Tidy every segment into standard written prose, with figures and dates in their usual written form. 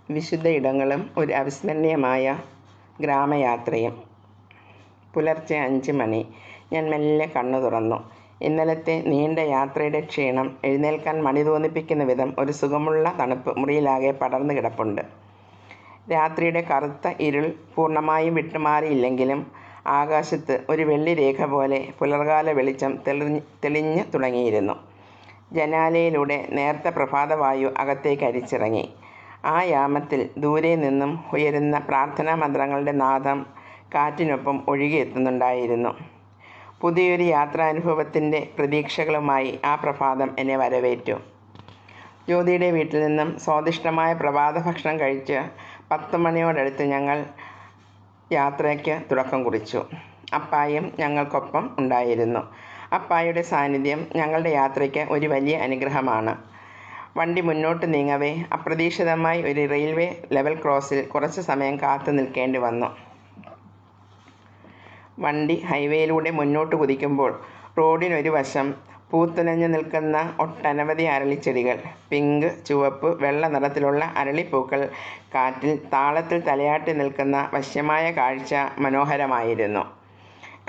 വിശുദ്ധ ഇടങ്ങളും ഒരു അവിസ്മരണീയമായ ഗ്രാമയാത്രയും. പുലർച്ചെ 5 മണി. ഞാൻ മെല്ലെ കണ്ണു തുറന്നു. ഇന്നലത്തെ നീണ്ട യാത്രയുടെ ക്ഷീണം എഴുന്നേൽക്കാൻ മടി തോന്നിപ്പിക്കുന്ന വിധം ഒരു സുഖമുള്ള തണുപ്പ് മുറിയിലാകെ പടർന്നു കിടപ്പുണ്ട്. രാത്രിയുടെ കറുത്ത ഇരുൾ പൂർണ്ണമായും വിട്ടുമാറിയില്ലെങ്കിലും ആകാശത്ത് ഒരു വെള്ളിരേഖ പോലെ പുലർകാല വെളിച്ചം തെളിഞ്ഞു തുടങ്ങിയിരുന്നു. ജനാലയിലൂടെ നേർത്ത പ്രഭാതവായു അകത്തേക്ക് അരിച്ചിറങ്ങി. ആ യാമത്തിൽ ദൂരെ നിന്നും ഉയരുന്ന പ്രാർത്ഥനാ മന്ത്രങ്ങളുടെ നാദം കാറ്റിനൊപ്പം ഒഴുകിയെത്തുന്നുണ്ടായിരുന്നു. പുതിയൊരു യാത്രാനുഭവത്തിൻ്റെ പ്രതീക്ഷകളുമായി ആ പ്രഭാതം എന്നെ വരവേറ്റു. ജ്യോതിയുടെ വീട്ടിൽ നിന്നും സ്വാദിഷ്ടമായ പ്രഭാത ഭക്ഷണം കഴിച്ച് 10 മണിയോടടുത്ത് ഞങ്ങൾ യാത്രയ്ക്ക് തുടക്കം കുറിച്ചു. അപ്പായും ഞങ്ങൾക്കൊപ്പം ഉണ്ടായിരുന്നു. അപ്പായുടെ സാന്നിധ്യം ഞങ്ങളുടെ യാത്രയ്ക്ക് ഒരു വലിയ അനുഗ്രഹമാണ്. വണ്ടി മുന്നോട്ട് നീങ്ങവേ അപ്രതീക്ഷിതമായി ഒരു റെയിൽവേ ലെവൽ ക്രോസിൽ കുറച്ച് സമയം കാത്തു നിൽക്കേണ്ടി വന്നു. വണ്ടി ഹൈവേയിലൂടെ മുന്നോട്ട് കുതിക്കുമ്പോൾ റോഡിനൊരു വശം പൂത്തുലഞ്ഞു നിൽക്കുന്ന ഒട്ടനവധി അരളിച്ചെടികൾ, പിങ്ക്, ചുവപ്പ്, വെള്ള നിറത്തിലുള്ള അരളിപ്പൂക്കൾ കാറ്റിൽ താളത്തിൽ തലയാട്ടി നിൽക്കുന്ന വശ്യമായ കാഴ്ച മനോഹരമായിരുന്നു.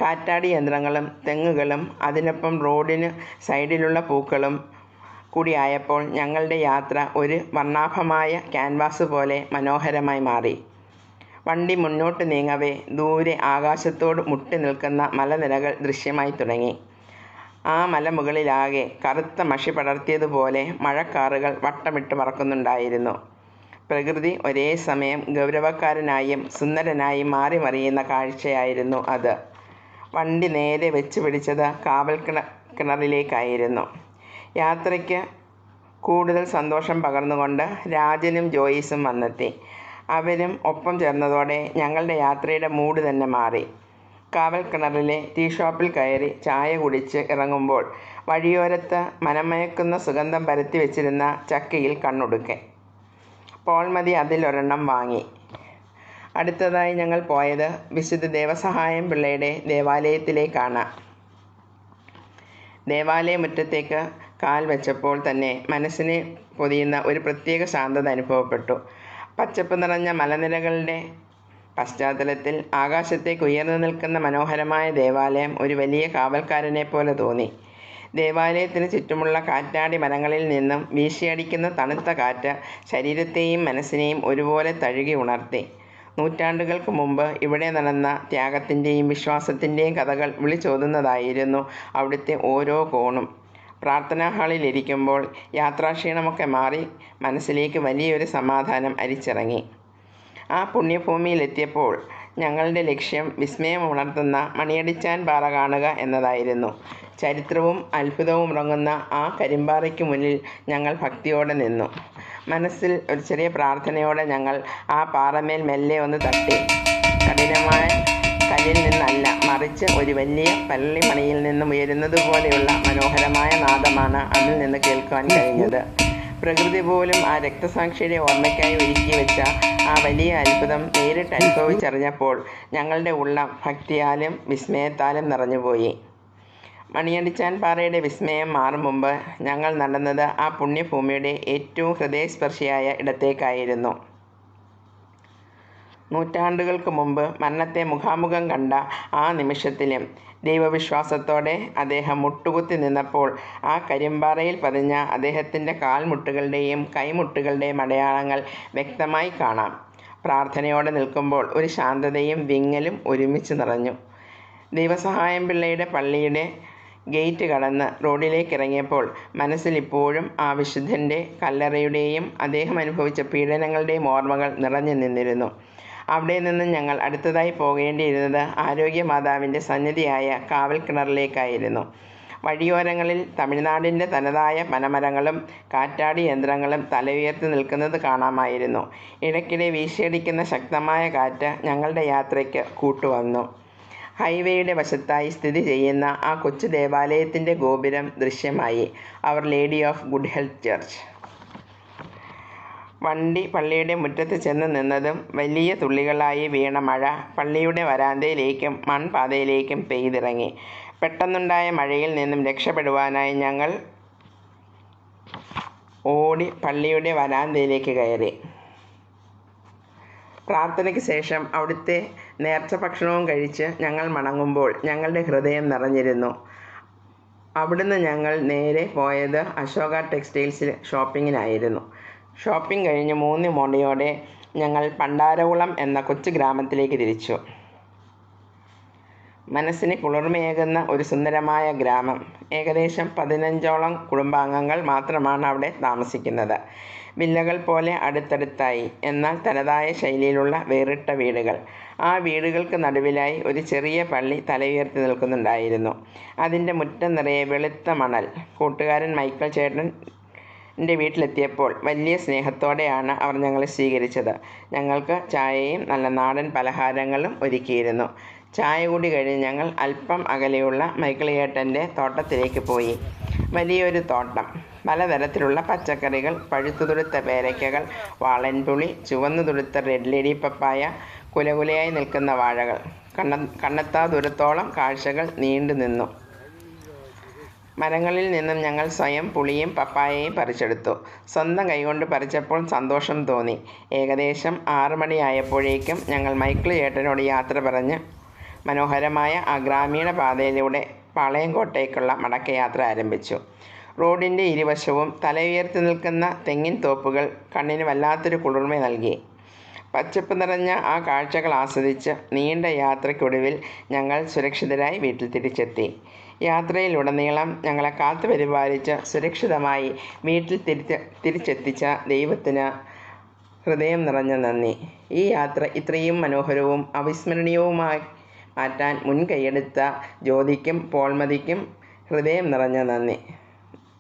കാറ്റാടി യന്ത്രങ്ങളും തെങ്ങുകളും അതിനൊപ്പം റോഡിന് സൈഡിലുള്ള പൂക്കളും കൂടിയായപ്പോൾ ഞങ്ങളുടെ യാത്ര ഒരു വർണ്ണാഭമായ ക്യാൻവാസ് പോലെ മനോഹരമായി മാറി. വണ്ടി മുന്നോട്ട് നീങ്ങവേ ദൂരെ ആകാശത്തോട് മുട്ടി നിൽക്കുന്ന മലനിരകൾ ദൃശ്യമായി തുടങ്ങി. ആ മലമുകളിലാകെ കറുത്ത മഷി പടർത്തിയതുപോലെ മഴക്കാറുകൾ വട്ടമിട്ട് പറക്കുന്നുണ്ടായിരുന്നു. പ്രകൃതി ഒരേ സമയം ഗൗരവക്കാരനായും സുന്ദരനായും മാറി മറിയുന്ന കാഴ്ചയായിരുന്നു അത്. വണ്ടി നേരെ വെച്ച് പിടിച്ചത് കാവൽ കിണറിലേക്കായിരുന്നു. യാത്രയ്ക്ക് കൂടുതൽ സന്തോഷം പകർന്നുകൊണ്ട് രാജനും ജോയിസും വന്നെത്തി. അവരും ഒപ്പം ചേർന്നതോടെ ഞങ്ങളുടെ യാത്രയുടെ മൂഡ് തന്നെ മാറി. കാവൽ കിണറിലെ ടീ ഷോപ്പിൽ കയറി ചായ കുടിച്ച് ഇറങ്ങുമ്പോൾ വഴിയോരത്ത് മനമയക്കുന്ന സുഗന്ധം പരത്തി വെച്ചിരുന്ന ചക്കയിൽ കണ്ണൊടുക്കെ. പോൾമതി അതിലൊരെണ്ണം വാങ്ങി. അടുത്തതായി ഞങ്ങൾ പോയത് വിശുദ്ധ ദേവസഹായം പിള്ളയുടെ ദേവാലയത്തിലേക്കാണ്. ദേവാലയമുറ്റത്തേക്ക് കാൽ വെച്ചപ്പോൾ തന്നെ മനസ്സിനെ പൊതിയുന്ന ഒരു പ്രത്യേക ശാന്തത അനുഭവപ്പെട്ടു. പച്ചപ്പ് നിറഞ്ഞ മലനിരകളുടെ പശ്ചാത്തലത്തിൽ ആകാശത്തേക്ക് ഉയർന്നു നിൽക്കുന്ന മനോഹരമായ ദേവാലയം ഒരു വലിയ കാവൽക്കാരനെ പോലെ തോന്നി. ദേവാലയത്തിന് ചുറ്റുമുള്ള കാറ്റാടി മരങ്ങളിൽ നിന്നും വീശിയടിക്കുന്ന തണുത്ത കാറ്റ് ശരീരത്തെയും മനസ്സിനെയും ഒരുപോലെ തഴുകി ഉണർത്തി. നൂറ്റാണ്ടുകൾക്ക് മുമ്പ് ഇവിടെ നടന്ന ത്യാഗത്തിൻ്റെയും വിശ്വാസത്തിൻ്റെയും കഥകൾ വിളിച്ചോതുന്നതായിരുന്നു അവിടുത്തെ ഓരോ കോണും. പ്രാർത്ഥനാ ഹാളിലിരിക്കുമ്പോൾ യാത്രാക്ഷീണമൊക്കെ മാറി മനസ്സിലേക്ക് വലിയൊരു സമാധാനം അരിച്ചിറങ്ങി. ആ പുണ്യഭൂമിയിലെത്തിയപ്പോൾ ഞങ്ങളുടെ ലക്ഷ്യം വിസ്മയമുണർത്തുന്ന മണിയടിച്ചാൻ പാറ കാണുക എന്നതായിരുന്നു. ചരിത്രവും അത്ഭുതവും ഉറങ്ങുന്ന ആ കരിമ്പാറയ്ക്ക് മുന്നിൽ ഞങ്ങൾ ഭക്തിയോടെ നിന്നു. മനസ്സിൽ ഒരു ചെറിയ പ്രാർത്ഥനയോടെ ഞങ്ങൾ ആ പാറമേൽ മെല്ലെ ഒന്ന് തട്ടി. കഠിനമായ കല്ലിൽ നിന്നല്ല, മറിച്ച് ഒരു വലിയ പള്ളിമണിയിൽ നിന്നും ഉയരുന്നത് പോലെയുള്ള മനോഹരമായ നാദമാണ് അതിൽ നിന്ന് കേൾക്കുവാൻ കഴിഞ്ഞത്. പ്രകൃതി പോലും ആ രക്തസാക്ഷിയുടെ ഓർമ്മയ്ക്കായി ഒരുക്കി വെച്ച ആ വലിയ അത്ഭുതം നേരിട്ട് അനുഭവിച്ചറിഞ്ഞപ്പോൾ ഞങ്ങളുടെ ഉള്ളം ഭക്തിയാലും വിസ്മയത്താലും നിറഞ്ഞുപോയി. മണിയടിച്ചാൻ പാറയുടെ വിസ്മയം മാറും മുമ്പ് ഞങ്ങൾ നടന്നത് ആ പുണ്യഭൂമിയുടെ ഏറ്റവും ഹൃദയസ്പർശിയായ ഇടത്തേക്കായിരുന്നു. നൂറ്റാണ്ടുകൾക്ക് മുമ്പ് മരണത്തെ മുഖാമുഖം കണ്ട ആ നിമിഷത്തിലും ദൈവവിശ്വാസത്തോടെ അദ്ദേഹം മുട്ടുകുത്തി നിന്നപ്പോൾ ആ കരിമ്പാറയിൽ പതിഞ്ഞ അദ്ദേഹത്തിൻ്റെ കാൽമുട്ടുകളുടെയും കൈമുട്ടുകളുടെയും അടയാളങ്ങൾ വ്യക്തമായി കാണാം. പ്രാർത്ഥനയോടെ നിൽക്കുമ്പോൾ ഒരു ശാന്തതയും വിങ്ങലും ഒരുമിച്ച് നിറഞ്ഞു. ദൈവസഹായം പിള്ളയുടെ പള്ളിയുടെ ഗേറ്റ് കടന്ന് റോഡിലേക്ക് ഇറങ്ങിയപ്പോൾ മനസ്സിൽ ഇപ്പോഴും ആ വിശുദ്ധൻ്റെ കല്ലറയുടെയും അദ്ദേഹം അനുഭവിച്ച പീഡനങ്ങളുടെയും ഓർമ്മകൾ നിറഞ്ഞു നിന്നിരുന്നു. അവിടെ നിന്ന് ഞങ്ങൾ അടുത്തതായി പോകേണ്ടിയിരുന്നത് ആരോഗ്യമാതാവിൻ്റെ സന്നിധിയായ കാവൽ കിണറിലേക്കായിരുന്നു. വഴിയോരങ്ങളിൽ തമിഴ്നാടിൻ്റെ തനതായ പനമരങ്ങളും കാറ്റാടി യന്ത്രങ്ങളും തല ഉയർത്തി നിൽക്കുന്നത് കാണാമായിരുന്നു. ഇടയ്ക്കിടെ വീശിയടിക്കുന്ന ശക്തമായ കാറ്റ് ഞങ്ങളുടെ യാത്രയ്ക്ക് കൂട്ടുവന്നു. ഹൈവേയുടെ വശത്തായി സ്ഥിതി ചെയ്യുന്ന ആ കൊച്ചു ദേവാലയത്തിൻ്റെ ഗോപുരം ദൃശ്യമായി. അവർ lady of good health church. വണ്ടി പള്ളിയുടെ മുറ്റത്ത് ചെന്ന് നിന്നതും വലിയ തുള്ളികളായി വീണ മഴ പള്ളിയുടെ വരാന്തയിലേക്കും മൺപാതയിലേക്കും പെയ്തിറങ്ങി. പെട്ടെന്നുണ്ടായ മഴയിൽ നിന്നും രക്ഷപ്പെടുവാനായി ഞങ്ങൾ ഓടി പള്ളിയുടെ വരാന്തയിലേക്ക് കയറി. പ്രാർത്ഥനയ്ക്ക് ശേഷം അവിടുത്തെ നേർച്ച ഭക്ഷണവും കഴിച്ച് ഞങ്ങൾ മടങ്ങുമ്പോൾ ഞങ്ങളുടെ ഹൃദയം നിറഞ്ഞിരുന്നു. അവിടുന്ന് ഞങ്ങൾ നേരെ പോയത് അശോക ടെക്സ്റ്റൈൽസിൽ ഷോപ്പിങ്ങിനായിരുന്നു. ഷോപ്പിംഗ് കഴിഞ്ഞ് 3 മണിയോടെ ഞങ്ങൾ പണ്ടാരകുളം എന്ന കൊച്ചു ഗ്രാമത്തിലേക്ക് തിരിച്ചു. മനസ്സിന് കുളിർമയേകുന്ന ഒരു സുന്ദരമായ ഗ്രാമം. ഏകദേശം 15ഓളം കുടുംബാംഗങ്ങൾ മാത്രമാണ് അവിടെ താമസിക്കുന്നത്. വില്ലകൾ പോലെ അടുത്തടുത്തായി, എന്നാൽ തനതായ ശൈലിയിലുള്ള വേറിട്ട വീടുകൾ. ആ വീടുകൾക്ക് നടുവിലായി ഒരു ചെറിയ പള്ളി തലയുയർത്തി നിൽക്കുന്നുണ്ടായിരുന്നു. അതിൻ്റെ മുറ്റം നിറയെ വെളുത്ത മണൽ. കൂട്ടുകാരൻ മൈക്കിൾ ചേട്ടൻ്റെ വീട്ടിലെത്തിയപ്പോൾ വലിയ സ്നേഹത്തോടെയാണ് അവർ ഞങ്ങളെ സ്വീകരിച്ചത്. ഞങ്ങൾക്ക് ചായയും നല്ല നാടൻ പലഹാരങ്ങളും ഒരുക്കിയിരുന്നു. ചായ കൂടി കഴിഞ്ഞ് ഞങ്ങൾ അല്പം അകലെയുള്ള മൈക്കിൾ ചേട്ടൻ്റെ തോട്ടത്തിലേക്ക് പോയി. വലിയൊരു തോട്ടം. പലതരത്തിലുള്ള പച്ചക്കറികൾ, പഴുത്തു തുടുത്ത പേരയ്ക്കകൾ, വാളൻപുളി, ചുവന്നു തുടുത്ത റെഡ് ലേഡി പപ്പായ, കുലകുലയായി നിൽക്കുന്ന വാഴകൾ. കണ്ണെത്താ ദൂരത്തോളം കാഴ്ചകൾ നീണ്ടു നിന്നു. മരങ്ങളിൽ നിന്നും ഞങ്ങൾ സ്വയം പുളിയും പപ്പായയും പറിച്ചെടുത്തു. സ്വന്തം കൈകൊണ്ട് പറിച്ചപ്പോൾ സന്തോഷം തോന്നി. ഏകദേശം 6 മണിയായപ്പോഴേക്കും ഞങ്ങൾ മൈക്കിൾ ചേട്ടനോട് യാത്ര പറഞ്ഞ് മനോഹരമായ ആ ഗ്രാമീണ പാതയിലൂടെ പാളയംകോട്ടേക്കുള്ള മടക്കയാത്ര ആരംഭിച്ചു. റോഡിൻ്റെ ഇരുവശവും തലയുയർത്തി നിൽക്കുന്ന തെങ്ങിൻ തോപ്പുകൾ കണ്ണിന് വല്ലാത്തൊരു കുളിർമ നൽകി. പച്ചപ്പ് നിറഞ്ഞ ആ കാഴ്ചകൾ ആസ്വദിച്ച് നീണ്ട യാത്രയ്ക്കൊടുവിൽ ഞങ്ങൾ സുരക്ഷിതരായി വീട്ടിൽ തിരിച്ചെത്തി. യാത്രയിലുടനീളം ഞങ്ങളെ കാത്തു പരിപാലിച്ച് സുരക്ഷിതമായി വീട്ടിൽ തിരിച്ചെത്തിച്ച ദൈവത്തിന് ഹൃദയം നിറഞ്ഞ നന്ദി. ഈ യാത്ര ഇത്രയും മനോഹരവും അവിസ്മരണീയവുമായി മാറ്റാൻ മുൻകൈയെടുത്ത ജ്യോതിക്കും പോൾമതിക്കും ഹൃദയം നിറഞ്ഞ നന്ദി.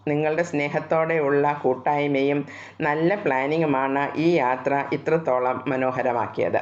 നിങ്ങളുടെ സ്നേഹത്തോടെയുള്ള കൂട്ടായ്മയും നല്ല പ്ലാനിങ്ങുമാണ് ഈ യാത്ര ഇത്രത്തോളം മനോഹരമാക്കിയത്.